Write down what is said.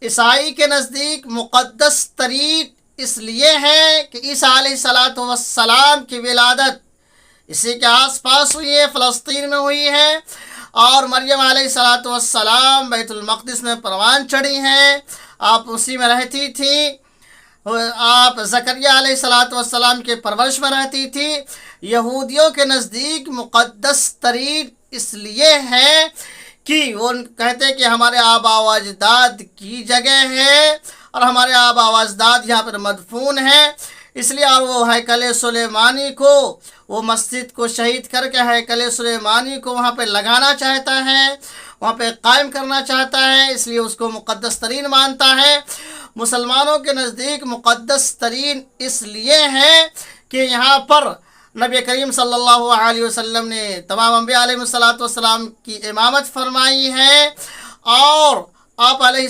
عیسائی کے نزدیک مقدس ترین اس لیے ہے کہ عیسیٰ علیہ الصلاۃ والسلام کی ولادت اسی کے آس پاس ہوئی ہے، فلسطین میں ہوئی ہے، اور مریم علیہ الصلاۃ والسلام بیت المقدس میں پروان چڑھی ہیں، آپ اسی میں رہتی تھیں، آپ زکریہ علیہ الصلاۃ والسلام کے پرورش میں رہتی تھی۔ یہودیوں کے نزدیک مقدس ترین اس لیے ہے کہ وہ کہتے ہیں کہ ہمارے آبا و اجداد کی جگہ ہے اور ہمارے آبا و اجداد یہاں پر مدفون ہیں، اس لیے اور وہ ہیکل سلیمانی کو، وہ مسجد کو شہید کر کے ہیکل سلیمانی کو وہاں پہ لگانا چاہتا ہے، وہاں پہ قائم کرنا چاہتا ہے، اس لیے اس کو مقدس ترین مانتا ہے۔ مسلمانوں کے نزدیک مقدس ترین اس لیے ہے کہ یہاں پر نبی کریم صلی اللہ علیہ وسلم نے تمام انبیاء علیہ الصلوۃ والسلام کی امامت فرمائی ہے، اور آپ علیہ